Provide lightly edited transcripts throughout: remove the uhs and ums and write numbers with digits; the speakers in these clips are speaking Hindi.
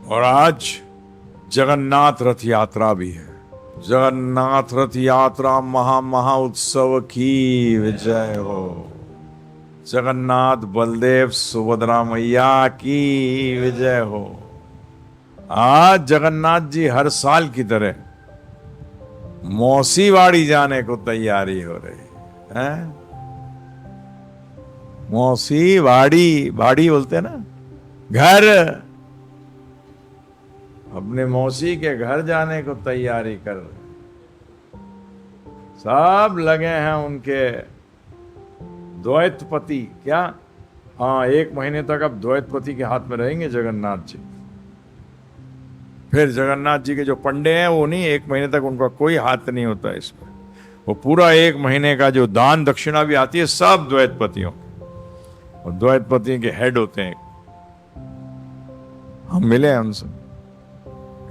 और आज जगन्नाथ रथ यात्रा भी है। जगन्नाथ रथ यात्रा महा उत्सव की विजय हो। जगन्नाथ बलदेव सुभद्रा मैया की विजय हो। आज जगन्नाथ जी हर साल की तरह मौसीवाड़ी जाने को तैयारी हो रही है। मौसीवाड़ी, वाड़ी बोलते हैं ना, घर। अपने मौसी के घर जाने को तैयारी कर रहे, सब लगे हैं उनके द्वैतपति। क्या? हाँ, 1 महीने तक अब द्वैतपति के हाथ में रहेंगे जगन्नाथ जी। फिर जगन्नाथ जी के जो पंडे हैं वो नहीं, 1 महीने तक उनका कोई हाथ नहीं होता इसमें। वो पूरा 1 महीने का जो दान दक्षिणा भी आती है सब द्वैतपतियों, और द्वैतपति के हेड होते हैं। हम मिले हैं उनसे,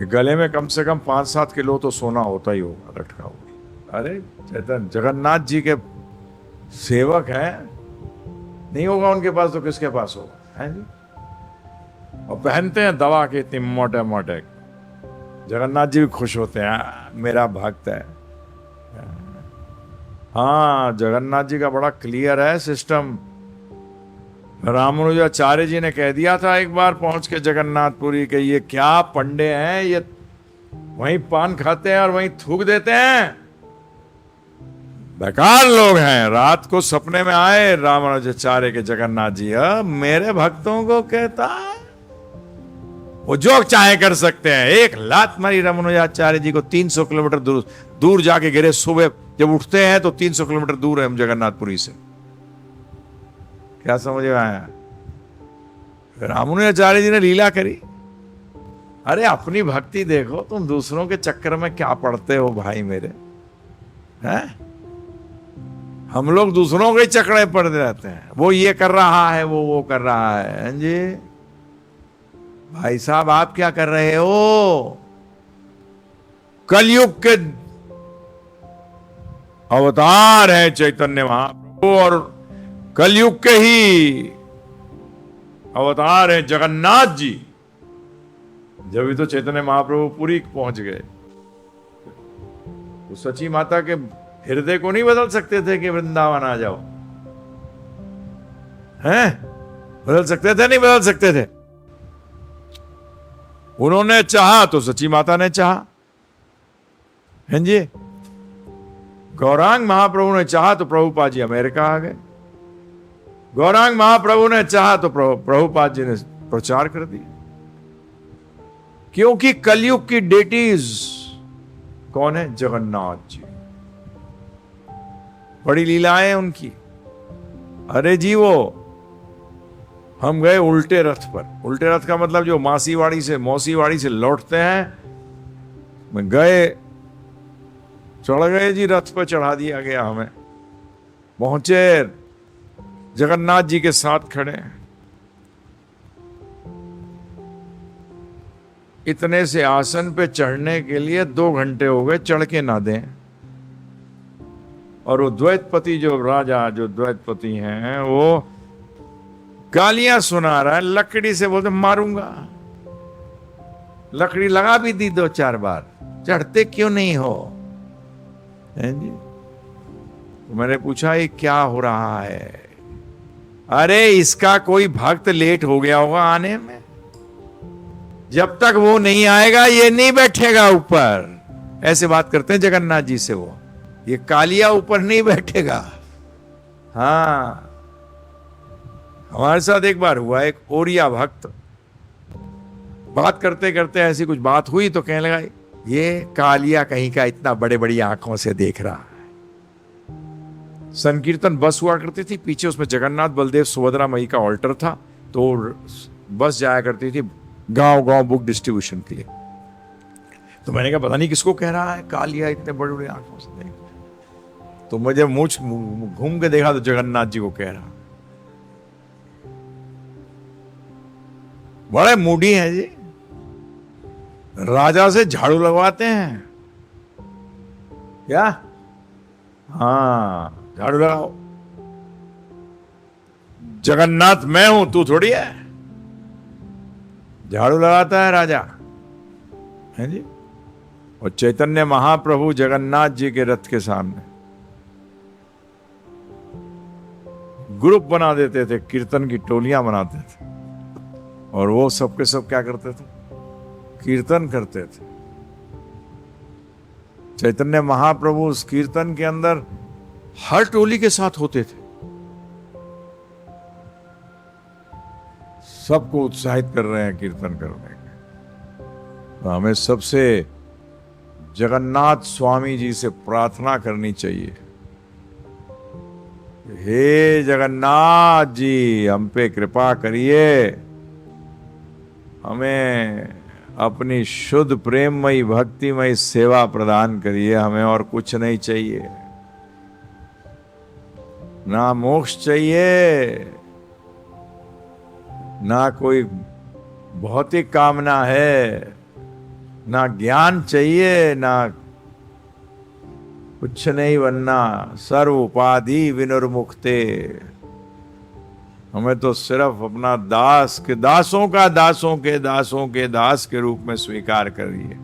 गले में कम से कम 5-7 किलो तो सोना होता ही होगा, लटका होगा। अरे चैतन्य जगन्नाथ जी के सेवक हैं, नहीं होगा उनके पास तो किसके पास होगा, है जी। और पहनते हैं दवा के इतने मोटे मोटे। जगन्नाथ जी भी खुश होते हैं, मेरा भक्त है। हाँ, जगन्नाथ जी का बड़ा क्लियर है सिस्टम। रामानुजाचार्य जी ने कह दिया था एक बार पहुंच के जगन्नाथपुरी के, ये क्या पंडे हैं, ये वहीं पान खाते हैं और वहीं थूक देते हैं, बेकार लोग हैं। रात को सपने में आए रामानुजाचार्य के जगन्नाथ जी, मेरे भक्तों को कहता है वो जो चाहे कर सकते हैं। एक लात मारी रामानुजाचार्य जी को, 300 किलोमीटर दूर जाके गिरे। सुबह जब उठते हैं तो 300 किलोमीटर दूर है हम जगन्नाथपुरी से। क्या समझ में आया? रामानुजाचार्य जी ने लीला करी। अरे अपनी भक्ति देखो, तुम दूसरों के चक्कर में क्या पड़ते हो भाई मेरे, हैं? हम लोग दूसरों के चक्कर पड़ रहते हैं, वो ये कर रहा है, वो कर रहा है जी। भाई साहब आप क्या कर रहे हो? कलयुग के अवतार है चैतन्य महाप्रभु, और कलयुग के ही अवतार है जगन्नाथ जी। जब भी तो चैतन्य महाप्रभु पुरी पहुंच गए, तो सची माता के हृदय को नहीं बदल सकते थे कि वृंदावन आ जाओ, हैं? बदल सकते थे? नहीं बदल सकते थे। उन्होंने चाहा तो सची माता ने चाहा, हैं जी। गौरांग महाप्रभु ने चाहा तो प्रभुपाद जी अमेरिका आ गए। गौरांग महाप्रभु ने चाहा तो प्रभुपाद जी ने प्रचार कर दिया। क्योंकि कलयुग की डेटीज कौन है? जगन्नाथ जी। बड़ी लीलाएं उनकी। अरे जी, वो हम गए उल्टे रथ पर। उल्टे रथ का मतलब जो मौसीवाड़ी से लौटते हैं, मैं गए, चढ़ गए जी, रथ पर चढ़ा दिया गया हमें। पहुंचे, जगन्नाथ जी के साथ खड़े। इतने से आसन पे चढ़ने के लिए 2 घंटे हो गए, चढ़ के ना दें। और वो द्वैतपति, जो राजा, जो द्वैतपति हैं, वो गालियां सुना रहा है, लकड़ी से बोलते मारूंगा। लकड़ी लगा भी दी 2-4 बार, चढ़ते क्यों नहीं हो, हैं जी। तो मैंने पूछा ये क्या हो रहा है? अरे इसका कोई भक्त लेट हो गया होगा आने में, जब तक वो नहीं आएगा ये नहीं बैठेगा ऊपर। ऐसे बात करते हैं जगन्नाथ जी से वो, ये कालिया ऊपर नहीं बैठेगा। हाँ, हमारे साथ एक बार हुआ, एक ओरिया भक्त बात करते करते ऐसी कुछ बात हुई तो कहने लगा, ये कालिया कहीं का इतना बड़े बड़ी आंखों से देख रहा है। संकीर्तन बस हुआ करती थी पीछे, उसमें जगन्नाथ बलदेव सुभद्रा मई का ऑल्टर था, तो बस जाया करती थी गांव गांव बुक डिस्ट्रीब्यूशन के लिए। तो मैंने कहा पता नहीं किसको कह रहा है कालिया इतने बड़े बड़े आंखों से देख। तो मुझे मुंह घूम के देखा तो जगन्नाथ जी को कह रहा। बड़े मूडी हैं जी, राजा से झाड़ू लगवाते हैं क्या? हाँ, झाड़ू लगाओ। जगन्नाथ मैं हूं, तू थोड़ी है। झाड़ू लगाता है राजा, है जी। और चैतन्य महाप्रभु जगन्नाथ जी के रथ के सामने ग्रुप बना देते थे, कीर्तन की टोलियां बनाते थे, और वो सब के सब क्या करते थे? कीर्तन करते थे। चैतन्य महाप्रभु उस कीर्तन के अंदर हर टोली के साथ होते थे, सबको उत्साहित कर रहे हैं कीर्तन करने के। तो हमें सबसे जगन्नाथ स्वामी जी से प्रार्थना करनी चाहिए, हे जगन्नाथ जी हम पे कृपा करिए, हमें अपनी शुद्ध प्रेममयी भक्तिमयी सेवा प्रदान करिए, हमें और कुछ नहीं चाहिए, ना मोक्ष चाहिए, ना कोई भौतिक कामना है, ना ज्ञान चाहिए, ना कुछ नहीं बनना, सर्व उपाधि विनिर्मुक्ते। हमें तो सिर्फ अपना दास के दासों का दासों के दासों के दास के रूप में स्वीकार करिए।